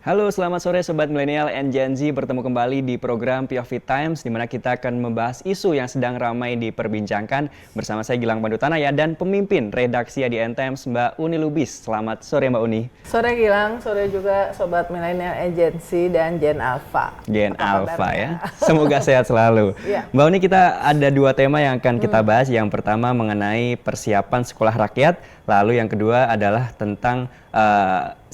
Halo, selamat sore Sobat Milenial and Gen Z. Bertemu kembali di program POV Times, di mana kita akan membahas isu yang sedang ramai diperbincangkan. Bersama saya Gilang Pandutanaya dan pemimpin redaksi ADN Times, Mbak Uni Lubis. Selamat sore Mbak Uni. Sore Gilang, sore juga Sobat Milenial and Gen Z dan Gen Alpha. Gen Alpha ya, semoga sehat selalu. Ya. Mbak Uni, kita ada dua tema yang akan kita bahas. Yang pertama mengenai persiapan sekolah rakyat, lalu yang kedua adalah tentang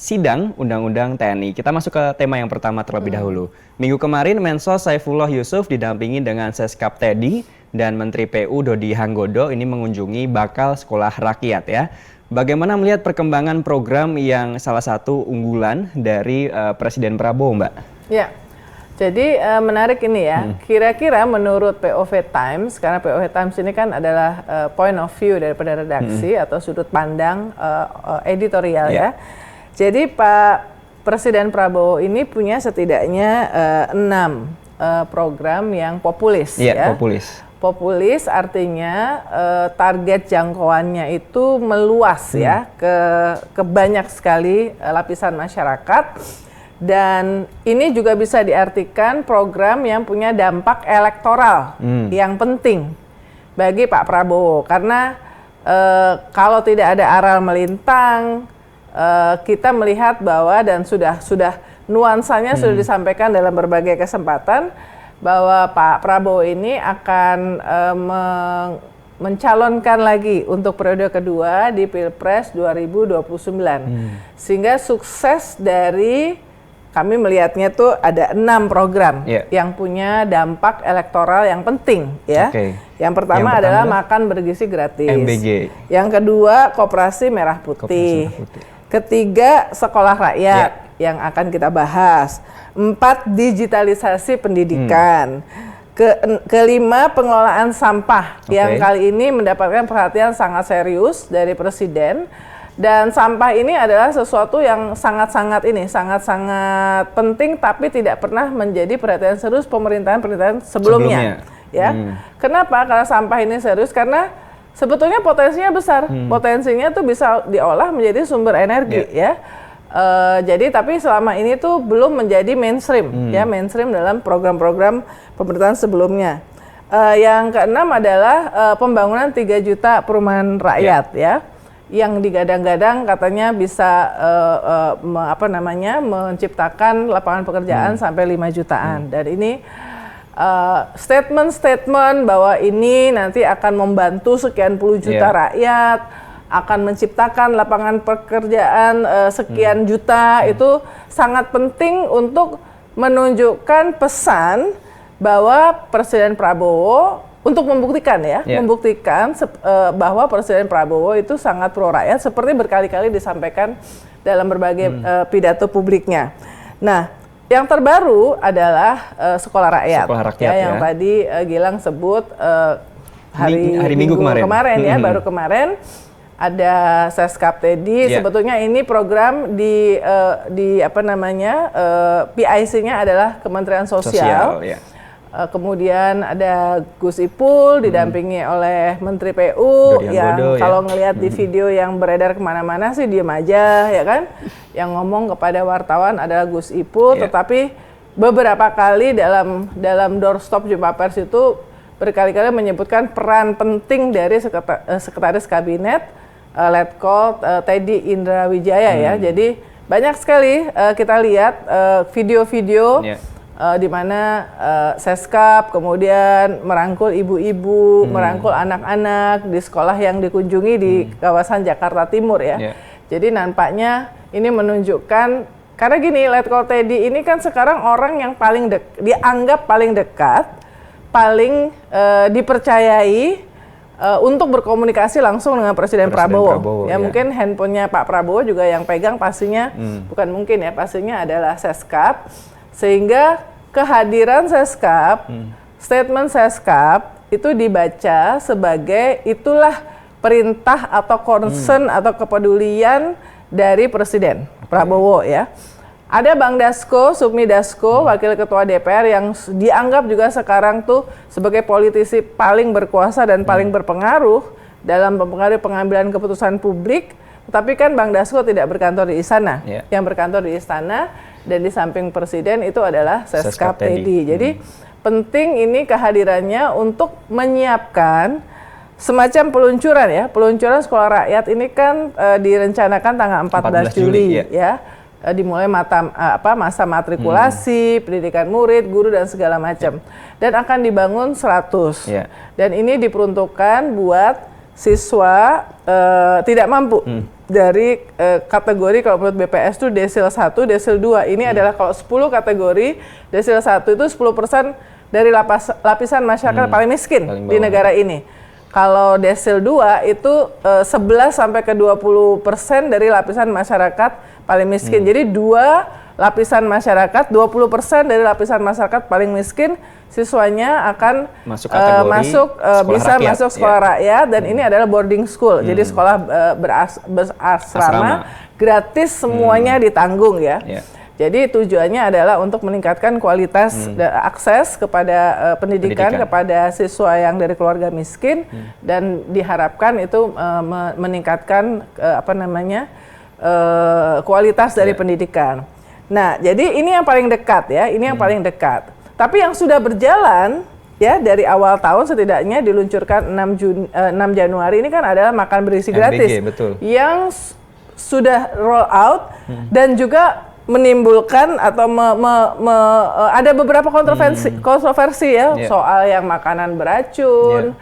sidang Undang-Undang TNI. Kita masuk ke tema yang pertama terlebih dahulu. Minggu kemarin Mensos Saifullah Yusuf didampingi dengan Seskap Teddy dan Menteri PU Dodi Hanggodo ini mengunjungi bakal sekolah rakyat ya. Bagaimana melihat perkembangan program yang salah satu unggulan dari Presiden Prabowo, Mbak? Ya, jadi menarik ini ya. Kira-kira menurut POV Times, karena POV Times ini kan adalah point of view daripada redaksi atau sudut pandang editorial ya. Jadi Pak Presiden Prabowo ini punya setidaknya 6 program yang populis ya. Populis artinya target jangkauannya itu meluas ya ke banyak sekali lapisan masyarakat. Dan ini juga bisa diartikan program yang punya dampak elektoral yang penting bagi Pak Prabowo. Karena kalau tidak ada aral melintang, kita melihat bahwa dan sudah nuansanya sudah disampaikan dalam berbagai kesempatan bahwa Pak Prabowo ini akan mencalonkan lagi untuk periode kedua di Pilpres 2029. Sehingga sukses dari kami melihatnya tuh ada 6 program yang punya dampak elektoral yang penting ya. Yang pertama adalah makan bergizi gratis. MBG. Yang kedua koperasi merah putih. Ketiga sekolah rakyat yang akan kita bahas. 4 digitalisasi pendidikan. Kelima pengelolaan sampah yang kali ini mendapatkan perhatian sangat serius dari Presiden. Dan sampah ini adalah sesuatu yang sangat-sangat penting tapi tidak pernah menjadi perhatian serius pemerintahan sebelumnya. Ya. Kenapa? Karena sampah ini serius karena sebetulnya potensinya besar. Potensinya tuh bisa diolah menjadi sumber energi ya. Jadi tapi selama ini tuh belum menjadi mainstream ya, mainstream dalam program-program pemerintahan sebelumnya. Yang keenam adalah pembangunan 3 juta perumahan rakyat ya. Yang digadang-gadang katanya bisa menciptakan lapangan pekerjaan sampai 5 jutaan. Dan ini statement bahwa ini nanti akan membantu sekian puluh juta rakyat, akan menciptakan lapangan pekerjaan sekian juta, itu sangat penting untuk menunjukkan pesan bahwa Presiden Prabowo untuk membuktikan membuktikan bahwa Presiden Prabowo itu sangat pro rakyat seperti berkali-kali disampaikan dalam berbagai pidato publiknya. Nah, yang terbaru adalah sekolah rakyat ya, yang tadi Gilang sebut hari Minggu kemarin ya, baru kemarin ada Seskap Teddy. Sebetulnya ini program di PIC-nya adalah Kementerian Sosial. Kemudian ada Gus Ipul didampingi oleh Menteri PU yang kalau ngelihat di video yang beredar kemana-mana sih diem aja ya kan. Yang ngomong kepada wartawan adalah Gus Ipul, tetapi beberapa kali dalam doorstop jumpa pers itu berkali-kali menyebutkan peran penting dari Sekretaris Kabinet Letkol Teddy Indrawijaya ya. Jadi banyak sekali kita lihat video-video di mana Seskap kemudian merangkul ibu-ibu, merangkul anak-anak di sekolah yang dikunjungi di kawasan Jakarta Timur ya. Jadi nampaknya ini menunjukkan, karena gini, Letkol Teddy ini kan sekarang orang yang dianggap paling dekat, paling dipercayai untuk berkomunikasi langsung dengan Presiden Prabowo. Ya, mungkin handphonenya Pak Prabowo juga yang pegang pastinya, bukan mungkin ya, pastinya adalah Seskap. Sehingga kehadiran Seskap, statement Seskap itu dibaca sebagai itulah perintah atau concern atau kepedulian dari Presiden Prabowo ya. Ada Bang Dasko, Sufmi Dasko, Wakil Ketua DPR yang dianggap juga sekarang tuh sebagai politisi paling berkuasa dan paling berpengaruh dalam mempengaruhi pengambilan keputusan publik. Tapi kan Bang Dasko tidak berkantor di istana. Yang berkantor di istana dan di samping presiden itu adalah Seskap Teddy. Jadi penting ini kehadirannya untuk menyiapkan semacam peluncuran sekolah rakyat ini kan direncanakan tanggal 14 Juli ya. Dimulai masa matrikulasi, pendidikan murid, guru dan segala macam. Dan akan dibangun 100. Dan ini diperuntukkan buat siswa tidak mampu dari kategori kalau menurut BPS itu desil 1, desil 2. Ini adalah kalau 10 kategori, desil 1 itu 10% dari lapisan masyarakat paling miskin di negara ini. Kalau desil 2 itu 11 sampai ke 20% dari lapisan masyarakat paling miskin. Jadi 2 lapisan masyarakat, 20% dari lapisan masyarakat paling miskin siswanya akan masuk sekolah rakyat dan ini adalah boarding school. Jadi sekolah berasrama gratis, semuanya ditanggung ya. Jadi tujuannya adalah untuk meningkatkan kualitas akses kepada pendidikan kepada siswa yang dari keluarga miskin dan diharapkan itu meningkatkan kualitas dari pendidikan. Nah, jadi ini yang paling dekat ya, ini yang paling dekat. Tapi yang sudah berjalan ya dari awal tahun setidaknya diluncurkan 6 Januari ini kan adalah makan bergizi gratis yang sudah roll out dan juga menimbulkan atau ada beberapa kontroversi ya soal yang makanan beracun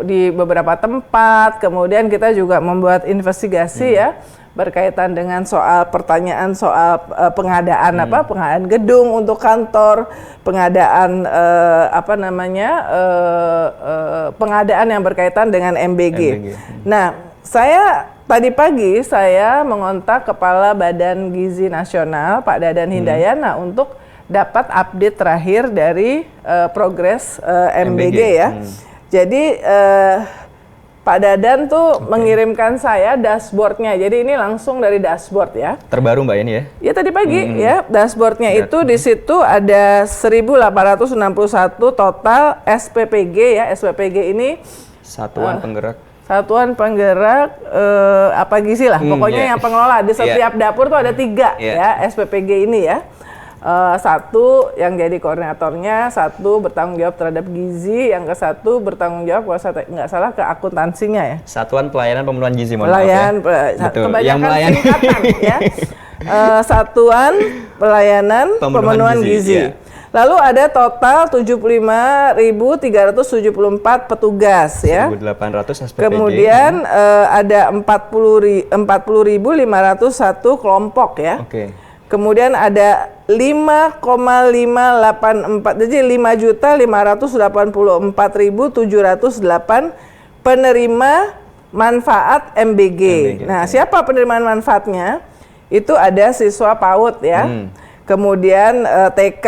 di beberapa tempat. Kemudian kita juga membuat investigasi ya berkaitan dengan pengadaan pengadaan gedung untuk kantor, pengadaan pengadaan yang berkaitan dengan MBG. Nah, tadi pagi saya mengontak Kepala Badan Gizi Nasional Pak Dadan Hindayana untuk dapat update terakhir dari progres MBG ya. Jadi Pak Dadan tuh mengirimkan saya dashboardnya. Jadi ini langsung dari dashboard ya. Terbaru Mbak ini ya? Ya tadi pagi ya. Dashboardnya itu di situ ada 1.861 total SPPG ya. SPPG ini Satuan Penggerak gizi lah. Pokoknya yang pengelola di setiap dapur tuh ada 3 ya SPPG ini ya. 1 yang jadi koordinatornya, 1 bertanggung jawab terhadap gizi, yang ke-1 bertanggung jawab kalau saya nggak salah ke akuntansinya ya. Satuan Pelayanan Pemenuhan Gizi, kebanyakan singkatan ya. Satuan Pelayanan Pemenuhan Gizi. Lalu ada total 75.374 petugas ya. 1.800 SPPG. Kemudian ada 40.501 kelompok ya. Kemudian ada 5,584, jadi 5.584.708 penerima manfaat MBG. Nah, siapa penerima manfaatnya? Itu ada siswa PAUD ya. Kemudian TK,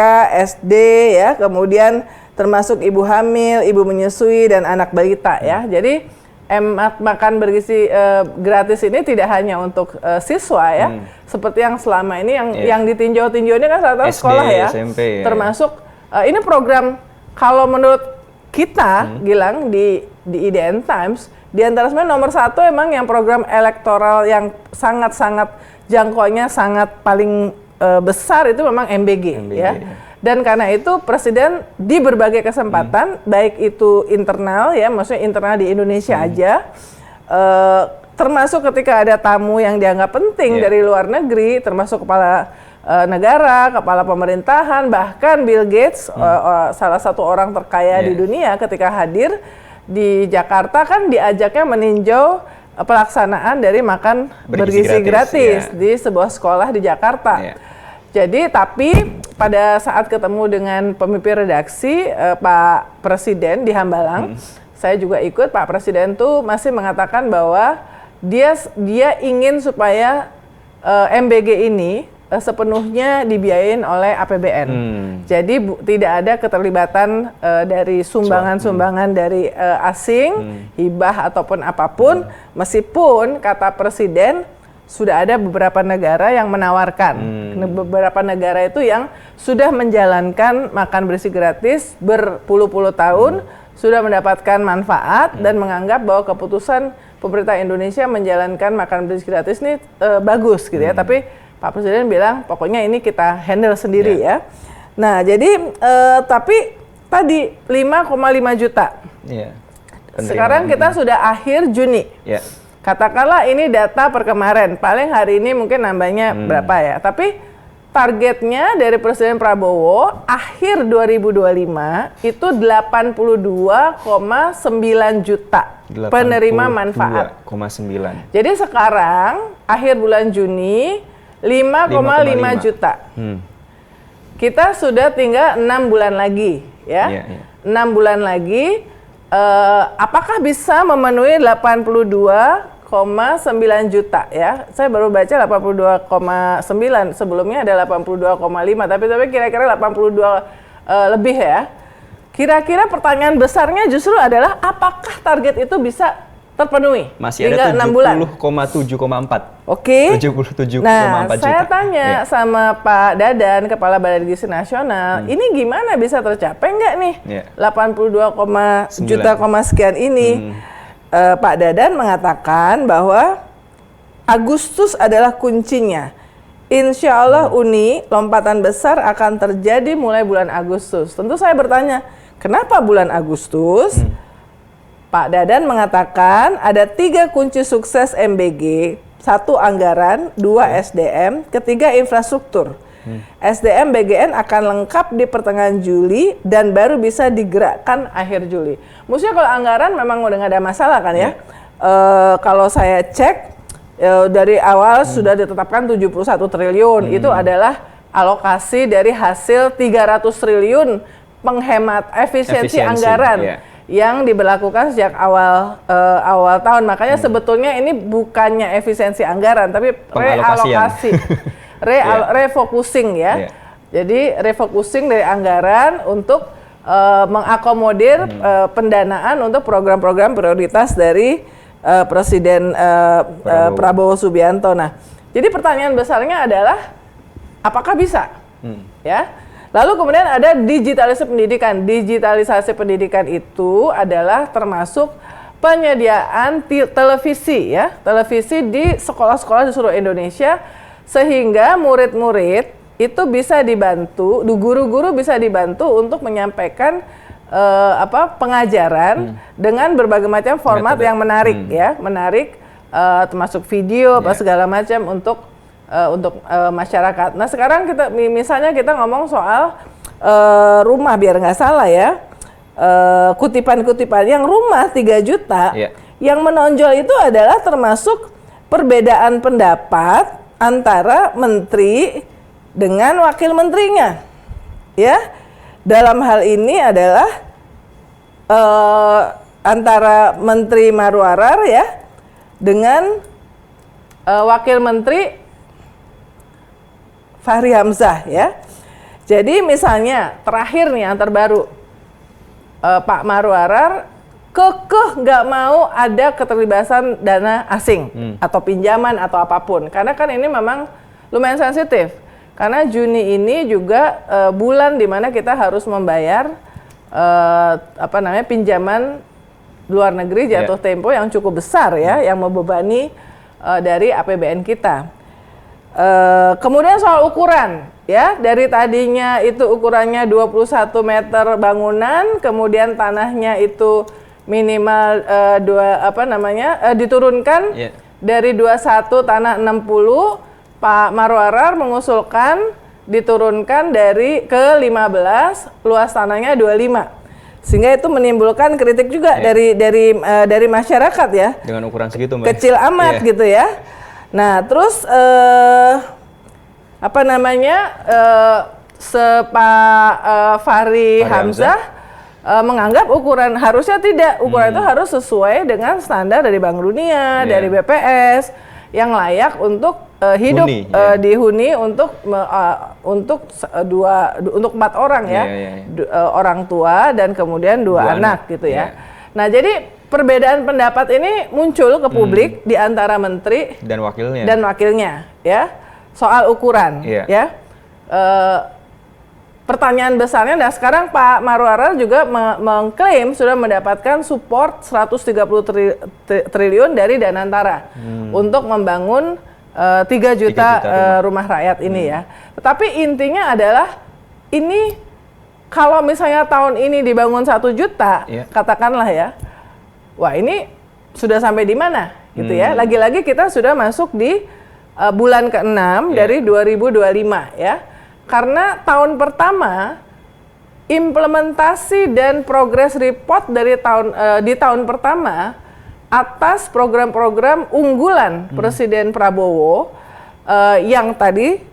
SD ya, kemudian termasuk ibu hamil, ibu menyusui dan anak balita ya. Jadi makan bergizi gratis ini tidak hanya untuk siswa ya, seperti yang selama ini yang ditinjau-tinjau ini kan rata-rata sekolah ya, SMP, termasuk ini program kalau menurut kita Gilang di IDN Times di antara sebenarnya nomor 1 emang yang program elektoral yang sangat-sangat jangkauannya sangat paling besar itu memang MBG ya. Dan karena itu Presiden di berbagai kesempatan, baik itu internal ya, maksudnya internal di Indonesia aja, termasuk ketika ada tamu yang dianggap penting dari luar negeri, termasuk kepala negara, kepala pemerintahan, bahkan Bill Gates, salah satu orang terkaya di dunia ketika hadir di Jakarta kan diajaknya meninjau pelaksanaan dari makan bergizi gratis di sebuah sekolah di Jakarta. Jadi tapi pada saat ketemu dengan pemimpin redaksi Pak Presiden di Hambalang, saya juga ikut. Pak Presiden tuh masih mengatakan bahwa dia ingin supaya MBG ini sepenuhnya dibiayain oleh APBN. Jadi tidak ada keterlibatan dari sumbangan-sumbangan dari asing, hibah ataupun apapun, meskipun kata Presiden sudah ada beberapa negara yang menawarkan. Beberapa negara itu yang sudah menjalankan makan bergizi gratis berpuluh-puluh tahun, sudah mendapatkan manfaat dan menganggap bahwa keputusan pemerintah Indonesia menjalankan makan bergizi gratis ini bagus gitu ya. Tapi Pak Presiden bilang pokoknya ini kita handle sendiri ya. Nah, jadi tapi tadi 5,5 juta. Sekarang kita sudah akhir Juni. Katakanlah ini data per kemarin, paling hari ini mungkin nambahnya berapa ya. Tapi targetnya dari Presiden Prabowo akhir 2025 itu 82,9 juta penerima manfaat. 82,9. Jadi sekarang akhir bulan Juni 5,5 juta. Kita sudah tinggal 6 bulan lagi ya. 6 bulan lagi apakah bisa memenuhi 82,9 juta ya? Saya baru baca 82,9, sebelumnya ada 82,5, tapi kira-kira 82 lebih ya. Kira-kira pertanyaan besarnya justru adalah apakah target itu bisa terpenuhi? Masih ada 70,7,4. Oke. 77,4 nah, juta. Saya tanya sama Pak Dadan, Kepala Badan Gizi Nasional, ini gimana bisa tercapai nggak nih? 82, juta sekian ini. Pak Dadan mengatakan bahwa Agustus adalah kuncinya. Insya Allah Uni, lompatan besar akan terjadi mulai bulan Agustus. Tentu saya bertanya, kenapa bulan Agustus? Pak Dadan mengatakan ada 3 kunci sukses MBG, 1 anggaran, 2 SDM, ketiga infrastruktur. SDM BGN akan lengkap di pertengahan Juli dan baru bisa digerakkan akhir Juli. Maksudnya kalau anggaran memang udah nggak ada masalah kan ya? Kalau saya cek dari awal sudah ditetapkan 71 triliun, itu adalah alokasi dari hasil 300 triliun penghemat efisiensi anggaran. Yang diberlakukan sejak awal tahun. Makanya sebetulnya ini bukannya efisiensi anggaran, tapi realokasi, refocusing ya. Jadi refocusing dari anggaran untuk mengakomodir pendanaan untuk program-program prioritas dari Presiden Prabowo Subianto. Nah, jadi pertanyaan besarnya adalah apakah bisa? Ya. Lalu kemudian ada digitalisasi pendidikan. Digitalisasi pendidikan itu adalah termasuk penyediaan televisi ya, televisi di sekolah-sekolah di seluruh Indonesia sehingga murid-murid itu bisa dibantu, guru-guru bisa dibantu untuk menyampaikan pengajaran dengan berbagai macam format yang menarik ya, menarik termasuk video apa segala macam untuk masyarakat. Nah sekarang misalnya kita ngomong soal rumah biar nggak salah ya, kutipan-kutipan yang rumah 3 juta, yang menonjol itu adalah termasuk perbedaan pendapat antara menteri dengan wakil menterinya, ya. Dalam hal ini adalah antara Menteri Marwarar ya dengan wakil menteri Fahri Hamzah ya. Jadi misalnya terakhir nih yang terbaru, Pak Marwarar kekeh nggak mau ada keterlibatan dana asing atau pinjaman atau apapun, karena kan ini memang lumayan sensitif. Karena Juni ini juga bulan di mana kita harus membayar pinjaman luar negeri jatuh tempo yang cukup besar ya, yang membebani dari APBN kita. Kemudian soal ukuran ya, dari tadinya itu ukurannya 21 meter bangunan, kemudian tanahnya itu minimal diturunkan dari 21 tanah 60. Pak Marwarar mengusulkan diturunkan dari ke 15, luas tanahnya 25. Sehingga itu menimbulkan kritik juga dari masyarakat ya. Dengan ukuran segitu, Mbak. Kecil amat gitu ya. Nah, terus Fahri Hamzah menganggap ukuran harusnya tidak, ukuran itu harus sesuai dengan standar dari Bank Dunia, dari BPS yang layak untuk hidup dihuni untuk 4 orang ya, orang tua dan kemudian 2 anak gitu ya. Nah, jadi perbedaan pendapat ini muncul ke publik di antara menteri dan wakilnya ya, soal ukuran ya. Pertanyaan besarnya, nah sekarang Pak Marwarar juga mengklaim sudah mendapatkan support 130 triliun dari Danantara untuk membangun 3 juta rumah rakyat ini ya. Tetapi intinya adalah ini kalau misalnya tahun ini dibangun 1 juta, katakanlah ya, wah ini sudah sampai di mana gitu ya. Lagi-lagi kita sudah masuk di bulan ke-6 dari 2025 ya. Karena tahun pertama implementasi dan progress report dari di tahun pertama atas program-program unggulan Presiden Prabowo yang tadi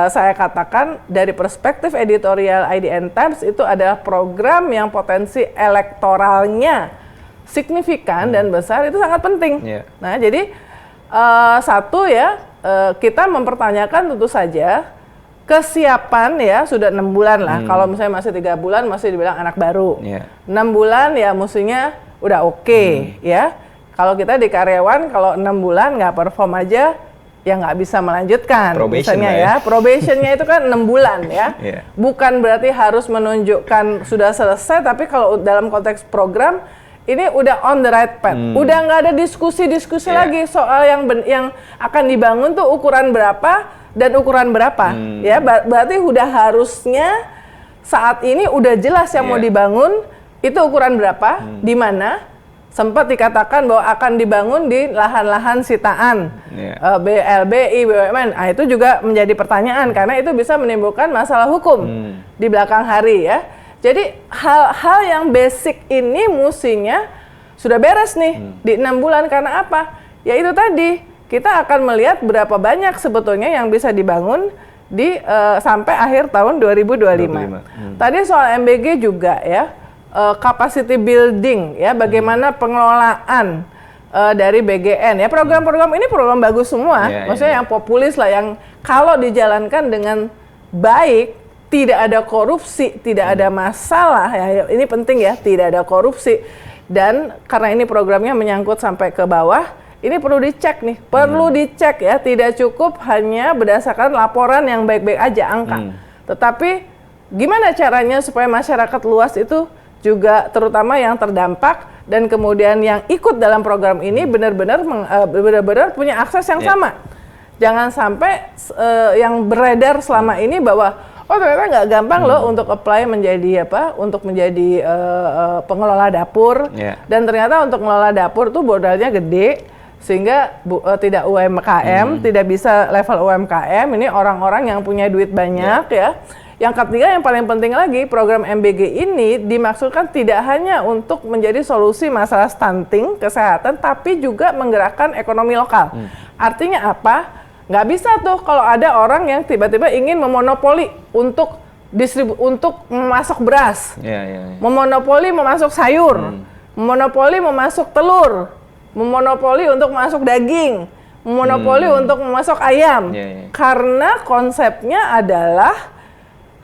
saya katakan dari perspektif editorial IDN Times itu adalah program yang potensi elektoralnya signifikan dan besar, itu sangat penting. Nah, jadi satu ya, kita mempertanyakan tentu saja kesiapan ya, sudah 6 bulan lah. Kalau misalnya masih 3 bulan masih dibilang anak baru. 6 bulan ya mestinya udah oke ya. Kalau kita di karyawan kalau 6 bulan nggak perform aja ya nggak bisa melanjutkan. Misalnya ya, probationnya itu kan 6 bulan ya. Bukan berarti harus menunjukkan sudah selesai, tapi kalau dalam konteks program ini udah on the right path. Udah nggak ada diskusi-diskusi lagi soal yang akan dibangun tuh ukuran berapa dan ukuran berapa. Ya, berarti udah harusnya saat ini udah jelas yang mau dibangun itu ukuran berapa, di mana sempat dikatakan bahwa akan dibangun di lahan-lahan sitaan, BLBI, BUMN. Nah, itu juga menjadi pertanyaan karena itu bisa menimbulkan masalah hukum di belakang hari ya. Jadi hal-hal yang basic ini mestinya sudah beres nih di 6 bulan. Karena apa? Ya itu tadi, kita akan melihat berapa banyak sebetulnya yang bisa dibangun di sampai akhir tahun 2025. Tadi soal MBG juga ya, capacity building ya, bagaimana pengelolaan dari BGN ya. Program-program ini program bagus semua, maksudnya yang populis lah, yang kalau dijalankan dengan baik, tidak ada korupsi, tidak ada masalah ya. Ini penting ya, tidak ada korupsi. Dan karena ini programnya menyangkut sampai ke bawah, ini perlu dicek nih, perlu dicek ya. Tidak cukup hanya berdasarkan laporan yang baik-baik aja angka, tetapi gimana caranya supaya masyarakat luas itu juga, terutama yang terdampak dan kemudian yang ikut dalam program ini benar-benar punya akses yang sama. Jangan sampai yang beredar selama ini bahwa ternyata nggak gampang loh untuk apply menjadi untuk menjadi pengelola dapur, dan ternyata untuk mengelola dapur tuh modalnya gede sehingga tidak UMKM, tidak bisa level UMKM. Ini orang-orang yang punya duit banyak ya. Yang ketiga, yang paling penting lagi, program MBG ini dimaksudkan tidak hanya untuk menjadi solusi masalah stunting, kesehatan, tapi juga menggerakkan ekonomi lokal. Artinya apa? Nggak bisa tuh kalau ada orang yang tiba-tiba ingin memonopoli untuk memasok beras, memonopoli memasok sayur, memonopoli memasok telur, memonopoli untuk memasok daging, memonopoli untuk memasok ayam. Karena konsepnya adalah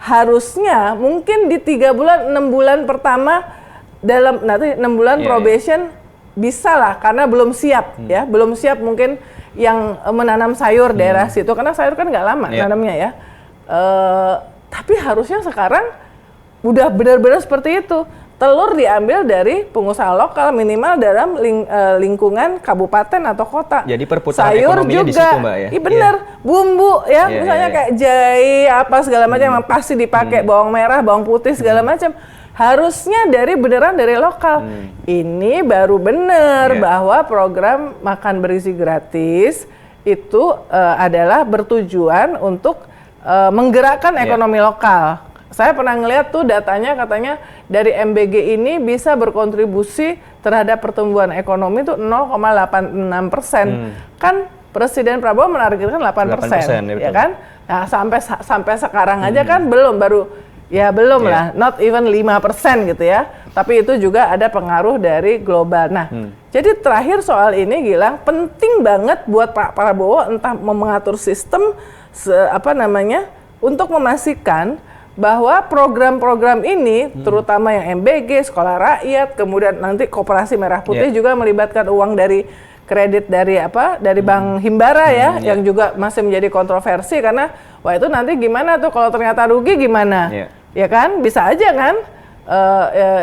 harusnya mungkin di 3 bulan, 6 bulan pertama, dalam nanti 6 bulan probation bisa lah, karena belum siap ya, belum siap mungkin yang menanam sayur daerah situ, karena sayur kan nggak lama nanamnya ya. Tapi harusnya sekarang udah benar-benar seperti itu. Telur diambil dari pengusaha lokal minimal dalam lingkungan kabupaten atau kota. Jadi perputaran sayur ekonominya juga, di situ, Mbak ya. Iya bener, bumbu ya, misalnya kayak jahe apa segala macam yang pasti dipakai, bawang merah, bawang putih segala macam. Harusnya beneran dari lokal. Ini baru bener bahwa program makan bergizi gratis itu adalah bertujuan untuk menggerakkan ekonomi lokal. Saya pernah ngeliat tuh datanya, katanya dari MBG ini bisa berkontribusi terhadap pertumbuhan ekonomi itu 0,86%. Kan Presiden Prabowo menargetkan 8%, ya kan? Nah, sampai sekarang aja kan belum lah, not even 5% gitu ya. Tapi itu juga ada pengaruh dari global. Nah, jadi terakhir soal ini, Gilang, penting banget buat Pak Prabowo entah mengatur sistem untuk memastikan bahwa program-program ini, terutama yang MBG, Sekolah Rakyat, kemudian nanti Koperasi Merah Putih juga melibatkan uang dari kredit dari Bank Himbara ya, yang juga masih menjadi kontroversi karena wah itu nanti gimana tuh kalau ternyata rugi gimana, ya kan, bisa aja kan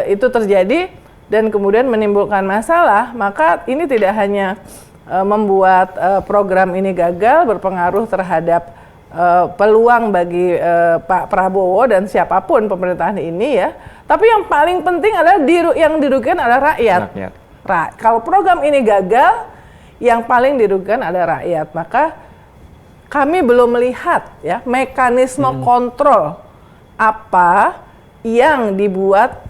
itu terjadi dan kemudian menimbulkan masalah. Maka ini tidak hanya membuat program ini gagal, berpengaruh terhadap peluang bagi Pak Prabowo dan siapapun pemerintahan ini ya. Tapi yang paling penting adalah yang dirugikan adalah rakyat. Kalau program ini gagal, yang paling dirugikan adalah rakyat. Maka kami belum melihat ya mekanisme kontrol apa yang dibuat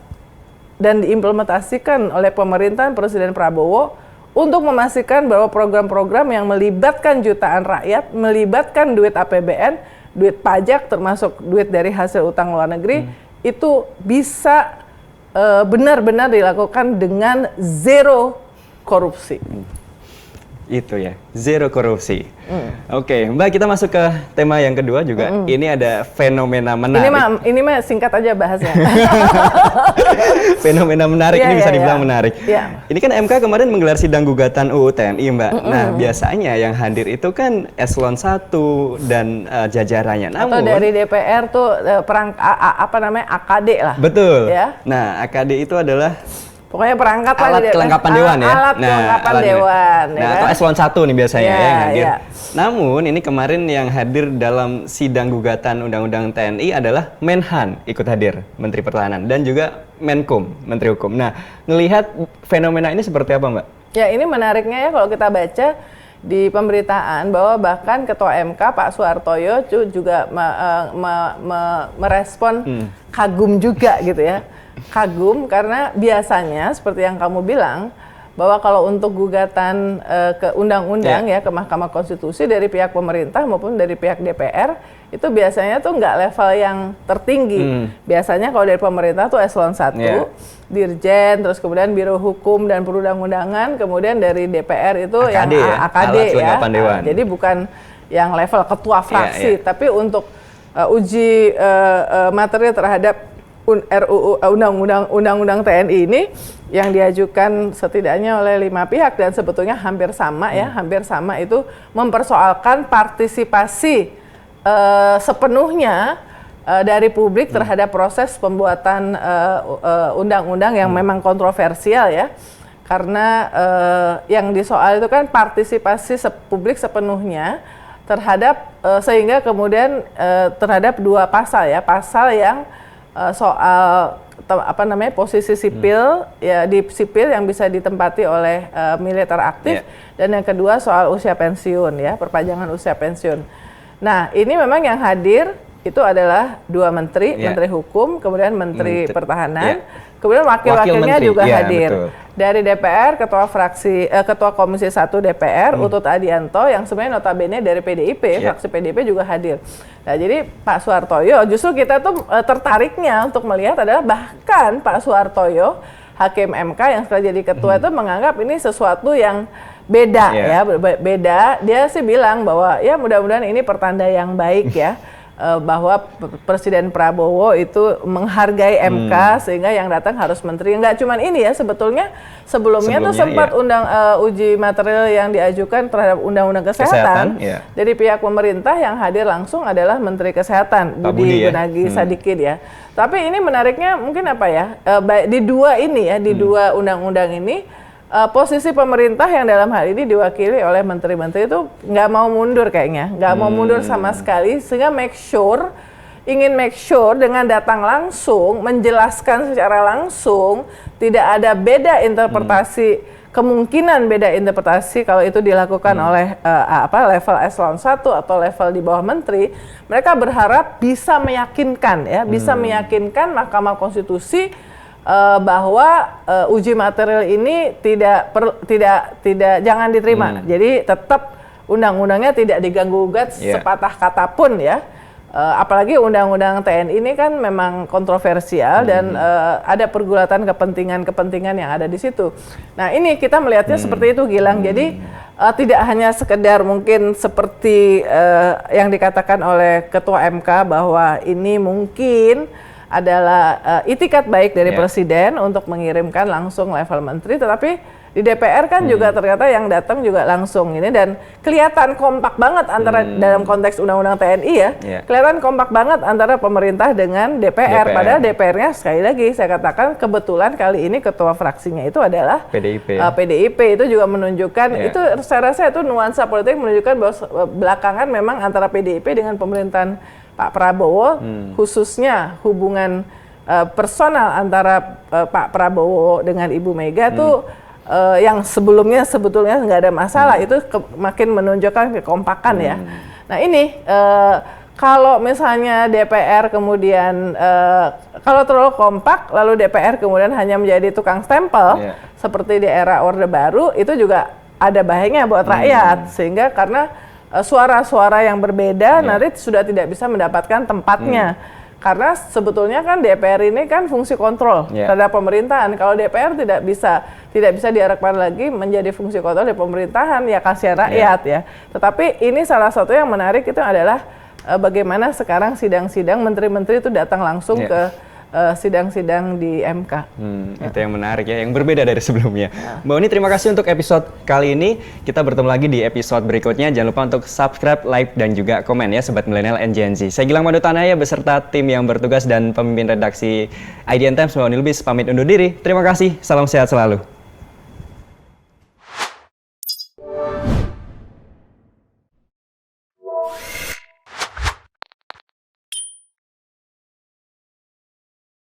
dan diimplementasikan oleh pemerintahan Presiden Prabowo untuk memastikan bahwa program-program yang melibatkan jutaan rakyat, melibatkan duit APBN, duit pajak termasuk duit dari hasil utang luar negeri, itu bisa benar-benar dilakukan dengan zero korupsi. Itu ya, zero korupsi. Oke, Mbak, kita masuk ke tema yang kedua juga. Ini ada fenomena menarik. Ini mah singkat aja bahasnya. Fenomena menarik ini bisa dibilang menarik. Ini kan MK kemarin menggelar sidang gugatan UU TNI, Mbak. Nah, biasanya yang hadir itu kan eselon 1 dan jajarannya. Namun, atau dari DPR tuh AKD lah. Betul. Ya? Nah, AKD itu adalah pokoknya perangkat alat kelengkapan dewan ya. Alat kelengkapan dewan. Nah, atau eselon 1 nih biasanya yang hadir. Namun ini kemarin yang hadir dalam sidang gugatan Undang-Undang TNI adalah Menhan ikut hadir, Menteri Pertahanan, dan juga Menkum, Menteri Hukum. Nah, ngelihat fenomena ini seperti apa, Mbak? Ya, ini menariknya ya kalau kita baca di pemberitaan bahwa bahkan Ketua MK Pak Suhartoyo juga merespon kagum juga gitu ya. Kagum karena biasanya seperti yang kamu bilang bahwa kalau untuk gugatan ke undang-undang ya ke Mahkamah Konstitusi dari pihak pemerintah maupun dari pihak DPR itu biasanya tuh nggak level yang tertinggi. Biasanya kalau dari pemerintah tuh eselon 1, Dirjen, terus kemudian Biro Hukum dan Perundang-undangan, kemudian dari DPR itu AKD, yang AKD ya. Jadi bukan yang level ketua fraksi, tapi untuk uji materi terhadap Undang-Undang TNI ini yang diajukan setidaknya oleh 5 pihak dan sebetulnya hampir sama ya, hampir sama itu mempersoalkan partisipasi sepenuhnya dari publik terhadap proses pembuatan undang-undang yang memang kontroversial ya, karena yang disoal itu kan partisipasi publik sepenuhnya terhadap sehingga kemudian terhadap 2 pasal ya, pasal yang soal posisi sipil ya, di sipil yang bisa ditempati oleh militer aktif, dan yang kedua soal usia pensiun ya, perpanjangan usia pensiun. Nah, ini memang yang hadir itu adalah 2 menteri, Menteri Hukum, kemudian Menteri Pertahanan, kemudian wakil-wakilnya juga hadir. Betul. Dari DPR, Ketua Komisi 1 DPR, Utut Adianto, yang sebenarnya notabene dari PDIP, fraksi PDIP juga hadir. Nah, jadi Pak Suhartoyo, justru kita tuh tertariknya untuk melihat adalah bahkan Pak Suhartoyo, Hakim MK yang setelah jadi ketua itu menganggap ini sesuatu yang beda ya, beda. Dia sih bilang bahwa ya mudah-mudahan ini pertanda yang baik ya. Bahwa Presiden Prabowo itu menghargai MK sehingga yang datang harus menteri. Enggak cuma ini ya, sebelumnya tuh sempat uji material yang diajukan terhadap Undang-Undang Kesehatan dari pihak pemerintah, yang hadir langsung adalah Menteri Kesehatan Budi Gunadi Sadikin ya. Tapi ini menariknya mungkin apa ya, di 2 ini ya, di 2 undang-undang ini posisi pemerintah yang dalam hal ini diwakili oleh menteri-menteri itu nggak mau mundur kayaknya, nggak mau mundur sama sekali, sehingga ingin make sure dengan datang langsung, menjelaskan secara langsung, tidak ada beda interpretasi, kemungkinan beda interpretasi kalau itu dilakukan oleh level eselon 1 atau level di bawah menteri. Mereka berharap bisa meyakinkan ya, bisa meyakinkan Mahkamah Konstitusi bahwa uji material ini jangan diterima. Jadi tetap undang-undangnya tidak diganggu-gugat sepatah kata pun ya. Apalagi undang-undang TNI ini kan memang kontroversial dan ada pergulatan kepentingan-kepentingan yang ada di situ. Nah, ini kita melihatnya seperti itu, Gilang. Jadi tidak hanya sekedar mungkin seperti yang dikatakan oleh Ketua MK bahwa ini mungkin adalah itikat baik dari Presiden untuk mengirimkan langsung level menteri, tetapi di DPR kan juga ternyata yang datang juga langsung ini, dan kelihatan kompak banget antara dalam konteks undang-undang TNI ya, kelihatan kompak banget antara pemerintah dengan DPR. Padahal DPR-nya sekali lagi saya katakan kebetulan kali ini ketua fraksinya itu adalah PDIP itu juga menunjukkan itu, saya rasa itu nuansa politik menunjukkan bahwa belakangan memang antara PDIP dengan pemerintahan Pak Prabowo khususnya hubungan personal antara Pak Prabowo dengan Ibu Mega tuh yang sebelumnya sebetulnya nggak ada masalah, itu makin menunjukkan kekompakan ya. Nah ini kalau misalnya DPR kemudian kalau terlalu kompak lalu DPR kemudian hanya menjadi tukang stempel seperti di era Orde Baru, itu juga ada bahayanya buat rakyat, sehingga karena suara-suara yang berbeda nanti sudah tidak bisa mendapatkan tempatnya. Karena sebetulnya kan DPR ini kan fungsi kontrol terhadap pemerintahan. Kalau DPR tidak bisa diharapkan lagi menjadi fungsi kontrol di pemerintahan, ya kasihan rakyat ya. Tetapi ini salah satu yang menarik itu adalah bagaimana sekarang sidang-sidang menteri-menteri itu datang langsung ke sidang-sidang di MK. Itu yang menarik ya, yang berbeda dari sebelumnya. Mbak Uni, terima kasih untuk episode kali ini. Kita bertemu lagi di episode berikutnya. Jangan lupa untuk subscribe, like, dan juga komen ya, Sobat Milenial and Gen Z. Saya Gilang Madutanaya beserta tim yang bertugas dan pemimpin redaksi IDN Times, Mbak Uni Lubis, pamit undur diri. Terima kasih, salam sehat selalu.